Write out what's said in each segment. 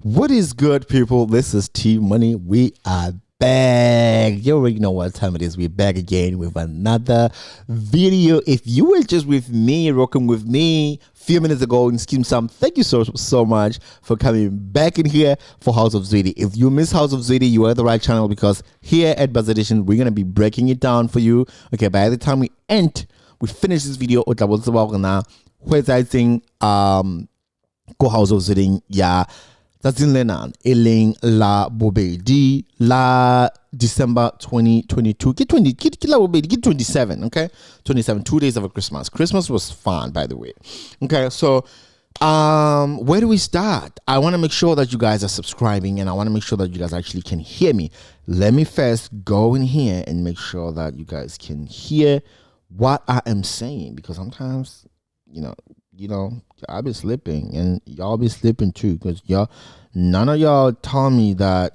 What is good, people? This is T Money. We are back. You already know what time it is. We're back again with another video. If you were just with me, rocking with me a few minutes ago in Scheme Sum, thank you so much for coming back in here for House of Zwide. If you miss House of Zwide, you are at the right channel, because here at Buzz Edition, we're going to be breaking it down for you. Okay, by the time we finish this video, where's I think go House of Zwide, yeah. That's in Lenan, Eling La Bobedi, La December 2022. Get 27, okay? 27, 2 days of Christmas. Christmas was fun, by the way. Okay, so where do we start? I want to make sure that you guys are subscribing, and I want to make sure that you guys actually can hear me. Let me first go in here and make sure that you guys can hear what I am saying, because sometimes, you know, I'll be sleeping and y'all be sleeping too, because none of y'all tell me that,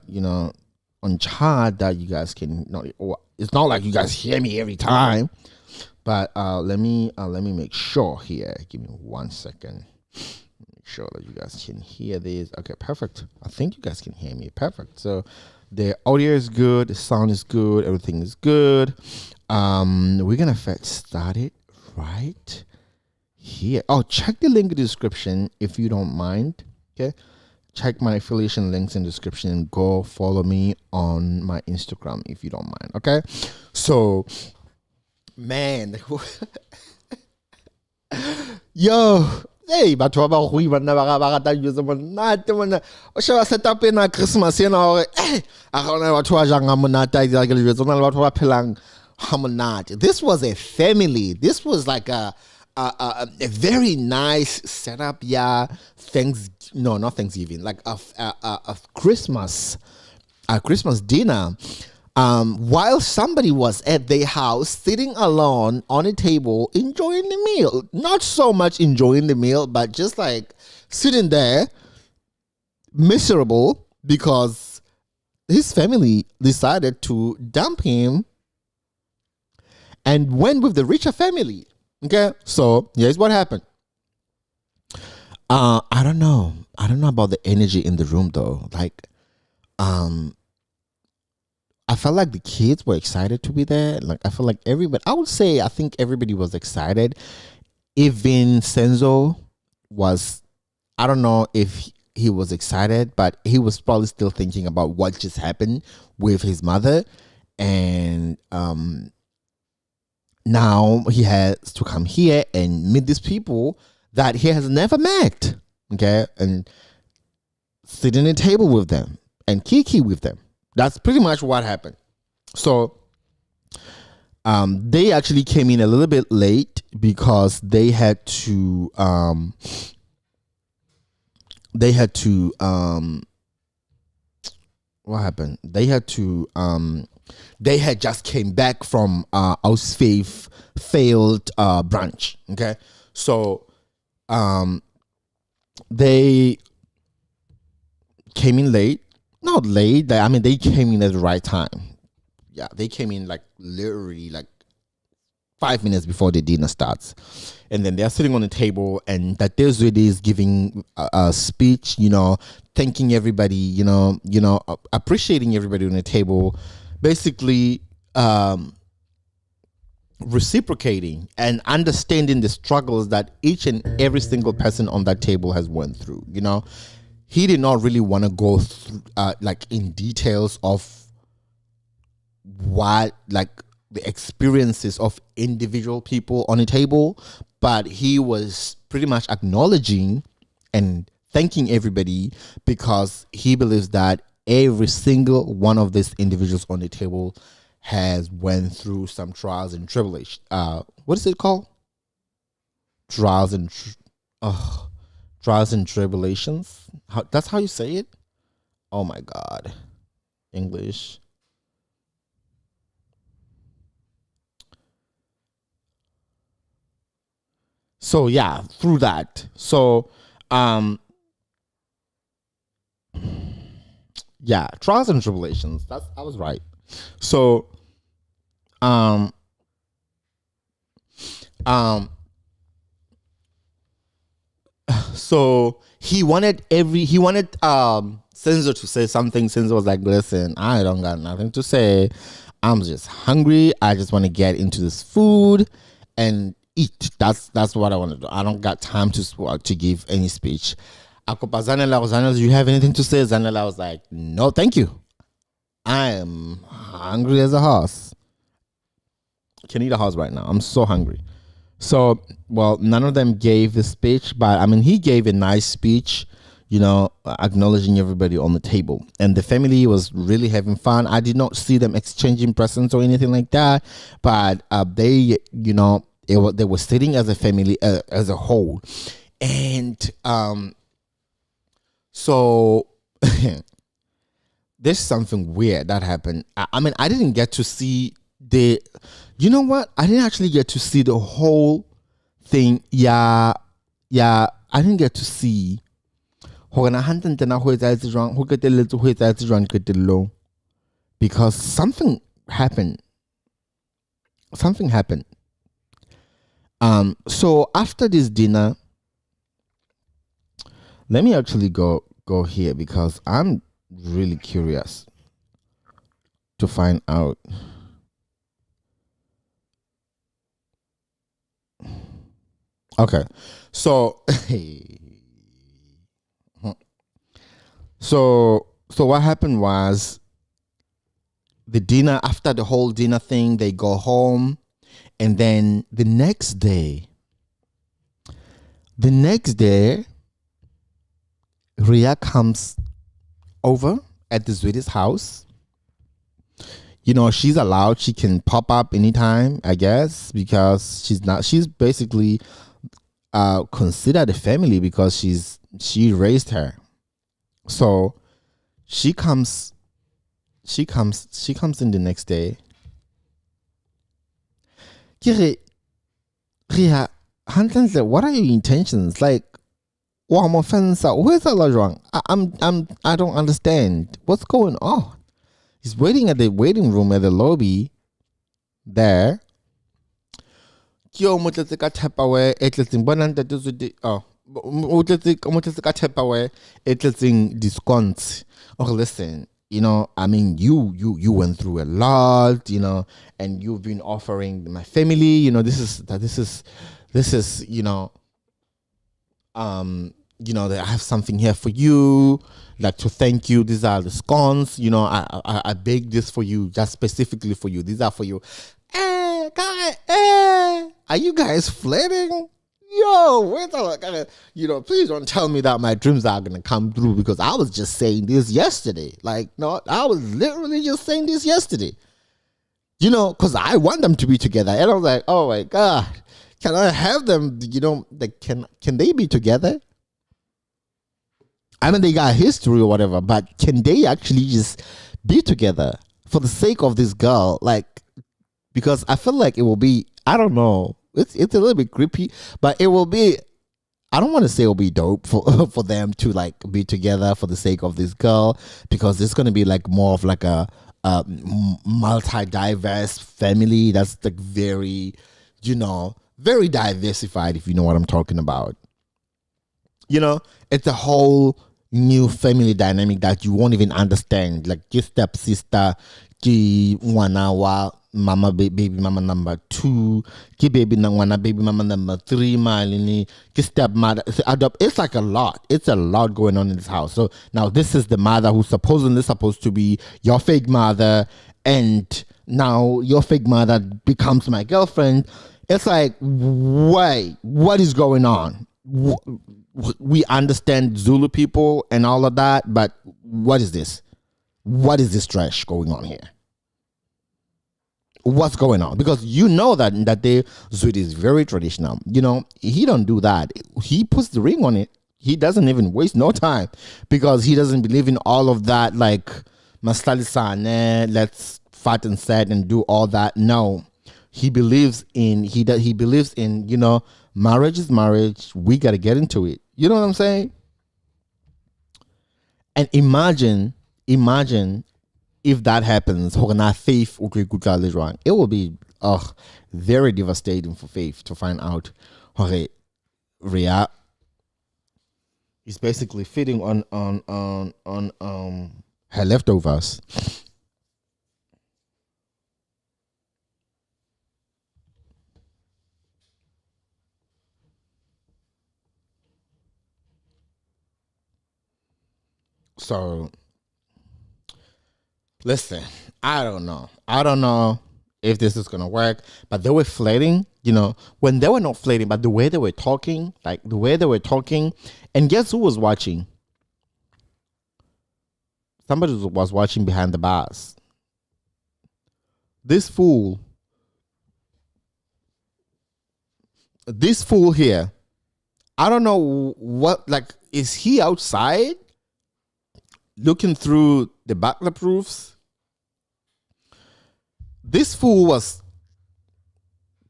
on chat that you guys can, it's not like you guys hear me every time, but let me make sure here. Give me 1 second. Make sure that you guys can hear this. Okay, perfect. I think you guys can hear me. Perfect. So the audio is good, the sound is good, everything is good. We're gonna get started right here. Oh, check the link in the description if you don't mind. Okay, check my affiliation links in the description and go follow me on my Instagram if you don't mind. Okay, so man, yo, hey, batho ba go ibana ba rata use monate mona o sheba setup ena Christmas ena hore a gona batho ba jang monate a ke le tsona le batho ba phelang ha monate. This was a family. This was like a very nice setup, yeah. Not Thanksgiving, like a Christmas dinner. While somebody was at their house sitting alone on a table enjoying the meal. Not so much enjoying the meal, but just like sitting there miserable because his family decided to dump him and went with the richer family. Okay, so here's what happened. I don't know about the energy in the room though. Like, I felt like the kids were excited to be there. Like, I feel like I think everybody was excited. Even Senzo was, I don't know if he was excited, but he was probably still thinking about what just happened with his mother. And, now he has to come here and meet these people that he has never met, okay, and sit in a table with them and kiki with them. That's pretty much what happened. So they actually came in a little bit late because they had to what happened? They had just came back from Ausfaith failed branch. Okay, so they came in late. Not late. I mean, they came in at the right time. Yeah, they came in like literally like 5 minutes before the dinner starts, and then they're sitting on the table, and that Zwide is giving a speech. Thanking everybody. Appreciating everybody on the table. Basically, reciprocating and understanding the struggles that each and every single person on that table has went through. He did not really want to go through, like in details of what, like the experiences of individual people on a table, but he was pretty much acknowledging and thanking everybody because he believes that every single one of these individuals on the table has went through some trials and tribulations. What is it called? Trials and tribulations. That's how you say it? Oh my God. English. So yeah, through that. So yeah, trials and tribulations. I was right. So So he wanted Senzo to say something. Senzo was like, listen, I don't got nothing to say. I'm just hungry. I just want to get into this food and eat. That's what I want to do. I don't got time to give any speech. Akopa Zanela, do you have anything to say? Zanela was like, no, thank you. I am hungry as a horse. Can eat a horse right now. I'm so hungry. So, well, none of them gave the speech, but I mean, he gave a nice speech, acknowledging everybody on the table. And the family was really having fun. I did not see them exchanging presents or anything like that, but they, they were sitting as a family, as a whole. And so there's something weird that happened. I mean, I didn't get to see you know what? I didn't actually get to see the whole thing. Yeah, I didn't get to see because something happened. So after this dinner, let me actually go here because I'm really curious to find out. Okay, so so what happened was the dinner. After the whole dinner thing, they go home, and then the next day, Ria comes over at the Zwide's house. She's allowed. She can pop up anytime, I guess, because she's basically considered a family because she raised her. So she comes in the next day. Ria, what are your intentions? Like, where's that wrong? I don't understand. What's going on? He's waiting at the waiting room at the lobby there. Oh, discounts. Oh, listen, I mean, you went through a lot, and you've been offering my family, this is that I have something here for you, like to thank you. These are the scones, I baked this for you, just specifically for you. These are for you. Are you guys flirting? Yo, wait a please don't tell me that my dreams are gonna come through, because I was just saying this yesterday. Like, no, I was literally just saying this yesterday. Because I want them to be together. And I was like, oh my God, can I have them, can they be together? I mean, they got history or whatever, but can they actually just be together for the sake of this girl? Like, because I feel like it will be, I don't know, it's a little bit creepy, but it will be, I don't want to say it'll be dope for them to like be together for the sake of this girl, because it's going to be like more of like a multi-diverse family that's like very, very diversified, if you know what I'm talking about. It's a whole new family dynamic that you won't even understand. Like, your stepsister, mama baby mama number 2, baby mama number 3, malini, stepmother, adopt. It's like a lot. It's a lot going on in this house. So now this is the mother who's supposedly supposed to be your fake mother, and now your fake mother becomes my girlfriend. It's like, wait, what is going on? We understand Zulu people and all of that, but what is this? What is this trash going on here? What's going on? Because that the Zwide is very traditional. He don't do that. He puts the ring on it. He doesn't even waste no time, because he doesn't believe in all of that, like Maslalisane, let's fight and set and do all that. No. He believes in marriage is marriage. We got to get into it. You know what I'm saying? And imagine if that happens, Faith, it will be very devastating for Faith to find out Ria He's basically feeding on her leftovers. So listen, I don't know. I don't know if this is gonna work, but they were flirting, when they were not flirting, but the way they were talking, and guess who was watching? Somebody was watching behind the bars. This fool here, I don't know what, is he outside looking through the backup roofs? This fool was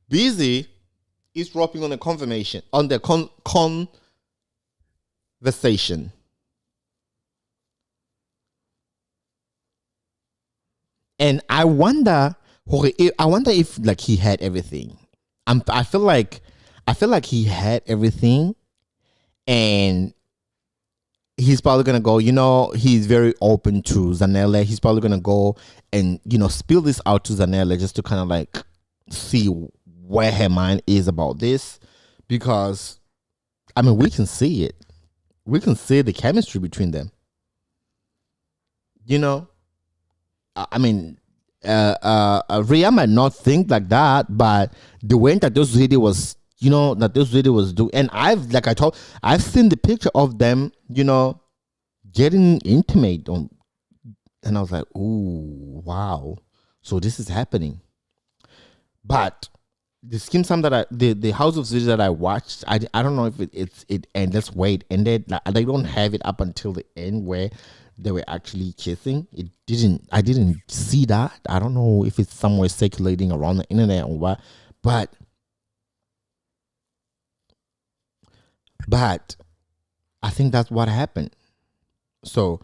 busy eavesdropping on the conversation. And I wonder if he had everything. I feel like he had everything, and he's probably gonna go. He's very open to Zanele. He's probably gonna go and spill this out to Zanele just to kind of see where her mind is about this, because we can see it. We can see the chemistry between them. Ria might not think like that, but the way that this video was, doing, and I've seen the picture of them, getting intimate on, and I was like, ooh, wow, so this is happening. But the skim sum that the House of Zwide that I watched, I don't know if it ended. Let's wait, ended. They don't have it up until the end where they were actually kissing. I didn't see that. I don't know if it's somewhere circulating around the internet or what, but I think that's what happened. So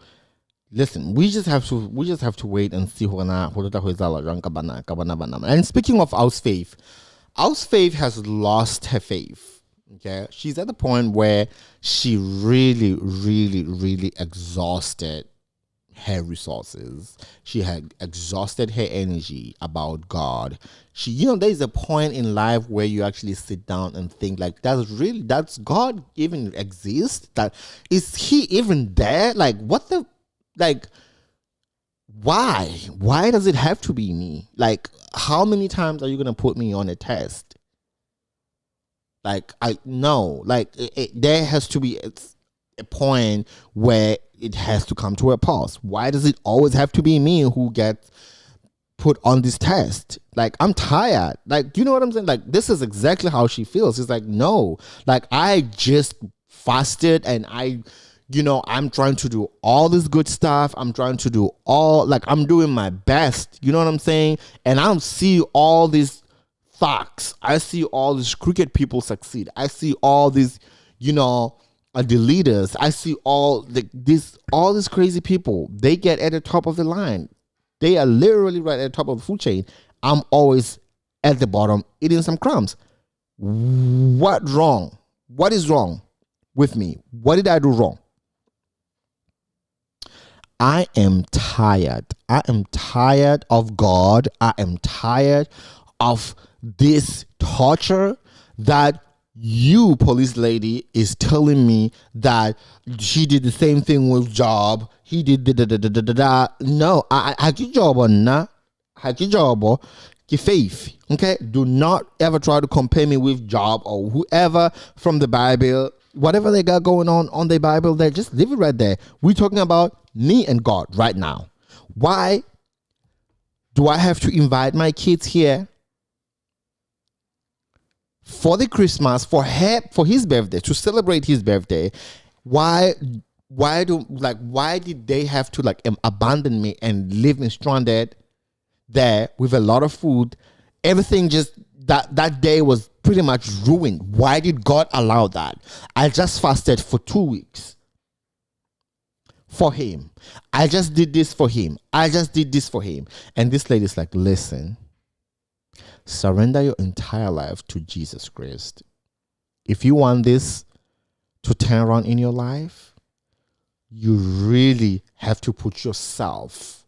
listen, we just have to wait and see. And speaking of Aus Faith has lost her faith. Okay, she's at the point where she really, really, really exhausted her resources. She had exhausted her energy about God. There's a point in life where you actually sit down and think does God even exist? That is he even there? Why does it have to be me? How many times are you gonna put me on a test? There has to be a point where it has to come to a pause. Why does it always have to be me who gets put on this test? I'm tired. You know what I'm saying? This is exactly how she feels. It's no, I just fasted and I'm trying to do all this good stuff. I'm trying to do I'm doing my best. You know what I'm saying? And I don't see all these facts. I see all these crooked people succeed. I see all these, the leaders. I see all these crazy people. They get at the top of the line. They are literally right at the top of the food chain. I'm always at the bottom eating some crumbs. What wrong? What is wrong with me? What did I do wrong? I am tired. I am tired of God. I am tired of this torture that you, police lady, is telling me that she did the same thing with Job. He did da. No, I job on na. Job faith. Okay, do not ever try to compare me with Job or whoever from the Bible. Whatever they got going on the Bible, there, just leave it right there. We're talking about me and God right now. Why do I have to invite my kids here for the Christmas, for his birthday, to celebrate his birthday? Why did they have to abandon me and leave me stranded there with a lot of food? Everything just that day was pretty much ruined. Why did God allow that? I just fasted for 2 weeks for him. I just did this for him. And this lady's like, listen, surrender your entire life to Jesus Christ. If you want this to turn around in your life, you really have to put yourself,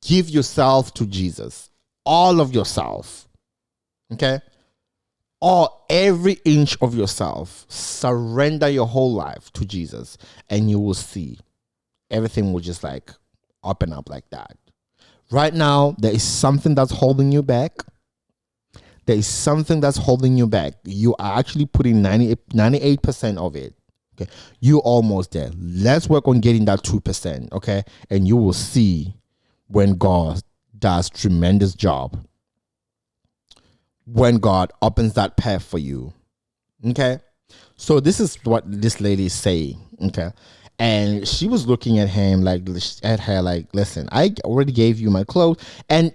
give yourself to Jesus, all of yourself, okay? Or every inch of yourself, surrender your whole life to Jesus, and you will see everything will just like open up like that. Right now, there is something that's holding you back. There is something that's holding you back. You are actually putting 98% of it. Okay, you're almost there. Let's work on getting that 2%. Okay, and you will see when God does tremendous job. When God opens that path for you. Okay, so this is what this lady is saying. Okay, and she was looking at him like, at her like, listen, I already gave you my clothes, and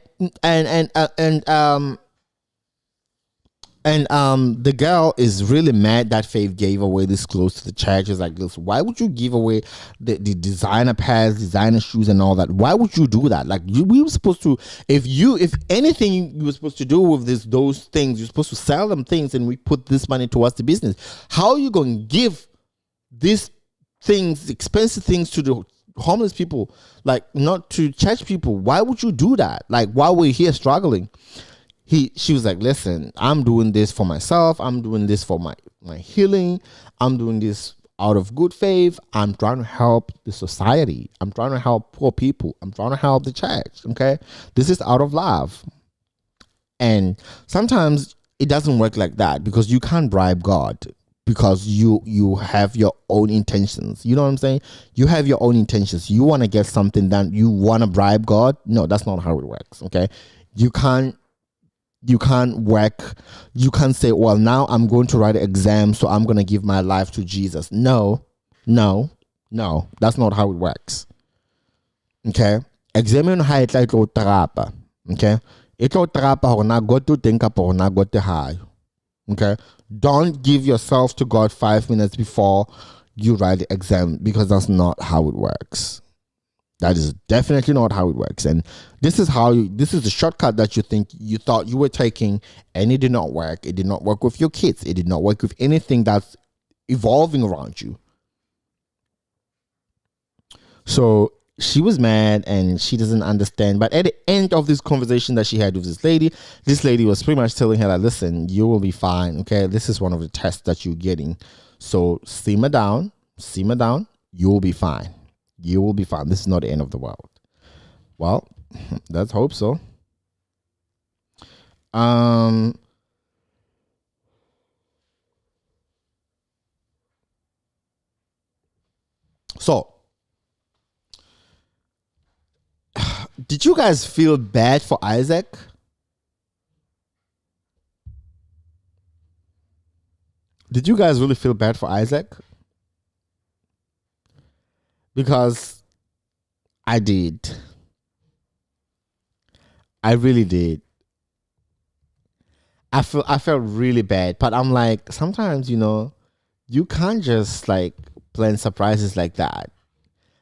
the girl is really mad that Faith gave away this clothes to the church. It's like, listen, why would you give away the designer pants, designer shoes, and all that? Why would you do that? Like, we were supposed to, if anything you were supposed to do with those things, you're supposed to sell them things, and we put this money towards the business. How are you going to give these things, expensive things, to the homeless people, like not to church people? Why would you do that? Like, while we're here struggling. She was like, listen, I'm doing this for myself. I'm doing this for my healing. I'm doing this out of good faith. I'm trying to help the society. I'm trying to help poor people. I'm trying to help the church. Okay. This is out of love. And sometimes it doesn't work like that, because you can't bribe God, because you have your own intentions. You know what I'm saying? You have your own intentions. You want to get something done. You want to bribe God. No, that's not how it works. Okay. You can't work. You can't say, well, now I'm going to write an exam, so I'm going to give my life to Jesus. No, that's not how it works. Okay? Examine how it like to trapa. Okay? It will trapa or not go to think up or not go to high. Okay? Don't give yourself to God 5 minutes before you write the exam, because that's not how it works. That is definitely not how it works. And this is the shortcut that you thought you were taking, and it did not work. It did not work with your kids. It did not work with anything that's evolving around you. So she was mad, and she doesn't understand. But at the end of this conversation that she had with this lady was pretty much telling her that, listen, you will be fine. Okay, this is one of the tests that you're getting. So simmer down. You will be fine. You will be fine. This is not the end of the world. Well, let's hope so. So, did you guys feel bad for Isaac? Did you guys really feel bad for Isaac? Because I did. I really did. I felt really bad, but I'm like, sometimes, you can't just like plan surprises like that.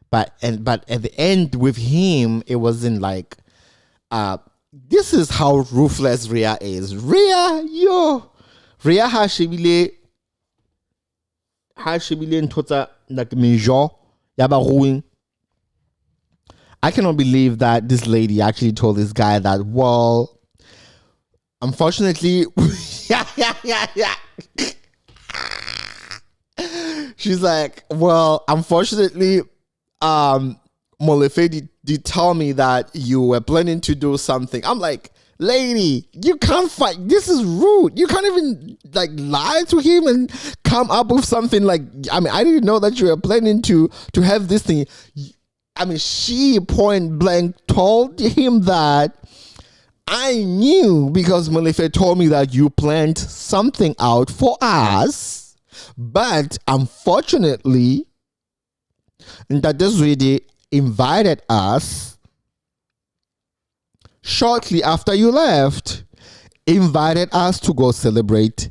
But at the end with him, it wasn't like, this is how ruthless Rhea is. Rhea hashibile ntotsa like mejo. I cannot believe that this lady actually told this guy that, well, unfortunately, she's like, well, unfortunately, Molefe did tell me that you were planning to do something. I'm like, lady, you can't fight. This is rude. You can't even like lie to him and come up with something like, I didn't know that you were planning to have this thing. She point blank told him that I knew, because Molefe told me that you planned something out for us, but unfortunately, that Zwide invited us shortly after you left, invited us to go celebrate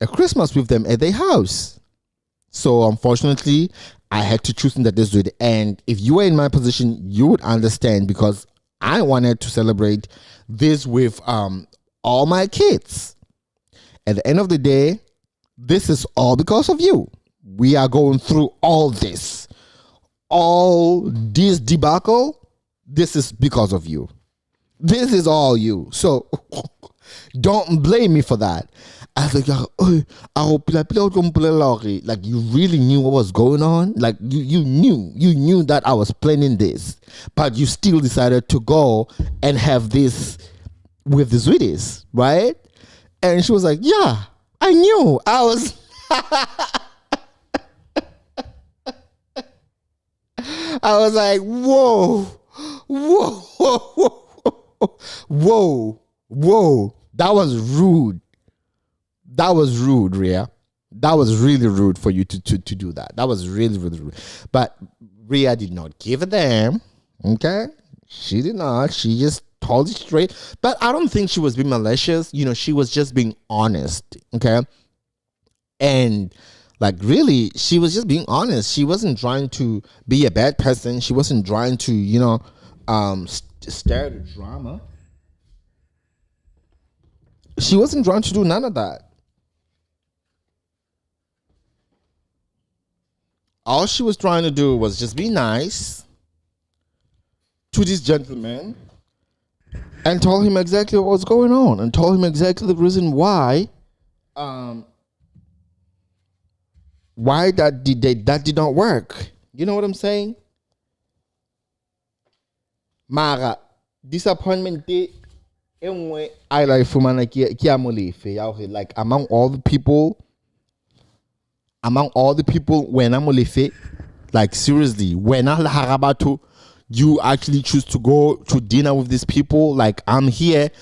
a Christmas with them at their house. So unfortunately, I had to choose that this way. And if you were in my position, you would understand, because I wanted to celebrate this with all my kids. At the end of the day, this is all because of you. we are going through all this debacle. This is because of you. This is all you. So don't blame me for that. I was like, like you really knew what was going on. Like you knew that I was planning this, but you still decided to go and have this with the Zwide, right? And she was like, yeah, I knew. I was I was like, whoa. That was rude. That was rude, Rhea. That was really rude for you to do that. That was really, really rude. But Rhea did not give a damn. Okay? She did not. She just told it straight. But I don't think she was being malicious. You know, she was just being honest. Okay? And like really, she was just being honest. She wasn't trying to be a bad person. She wasn't trying to, you know, stare the drama. She wasn't trying to do none of that. All she was trying to do was just be nice to this gentleman and told him exactly what was going on and told him exactly the reason why that did not work. You know what I'm saying? Mara, disappointment I like for man like among all the people when I'm like seriously, when I harabatu, you actually choose to go to dinner with these people, like I'm here,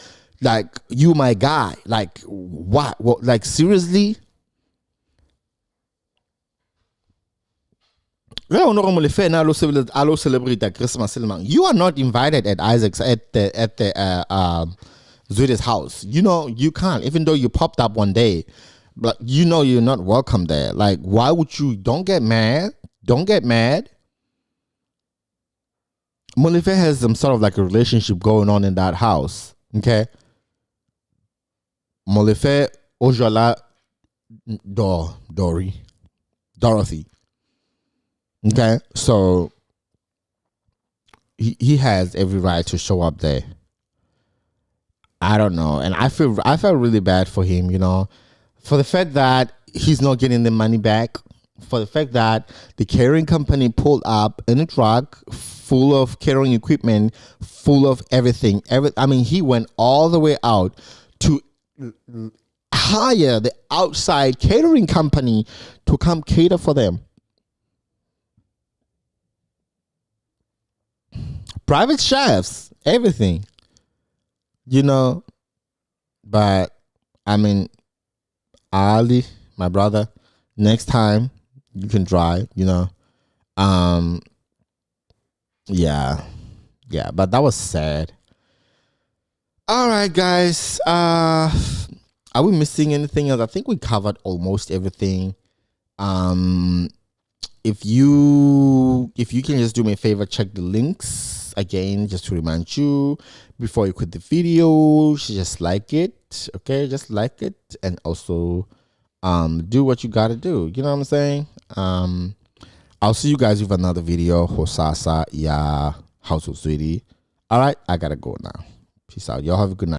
like you my guy, like what like seriously. You are not invited at Isaac's at the Zwide's house. You know you can't, even though you popped up one day, but you know you're not welcome there. Like why would you? Don't get mad. Don't get mad. Molefe has some sort of like a relationship going on in that house. Okay. Molefe Ojola Dorothy. Okay, so he has every right to show up there. I don't know, and I felt really bad for him, you know, for the fact that he's not getting the money back, for the fact that the catering company pulled up in a truck full of catering equipment, full of everything. I mean, he went all the way out to hire the outside catering company to come cater for them. Private chefs, everything, you know. But I mean, Ali, my brother, next time you can try, you know. Yeah, but that was sad. All right, guys. Are we missing anything else? I think we covered almost everything. If you can just do me a favor, check the links again, just to remind you before you quit the video. Just like it, okay? Just like it, and also do what you gotta do. You know what I'm saying? I'll see you guys with another video. Hosasa ya House of Zwide. All right, I gotta go now. Peace out. Y'all have a good night.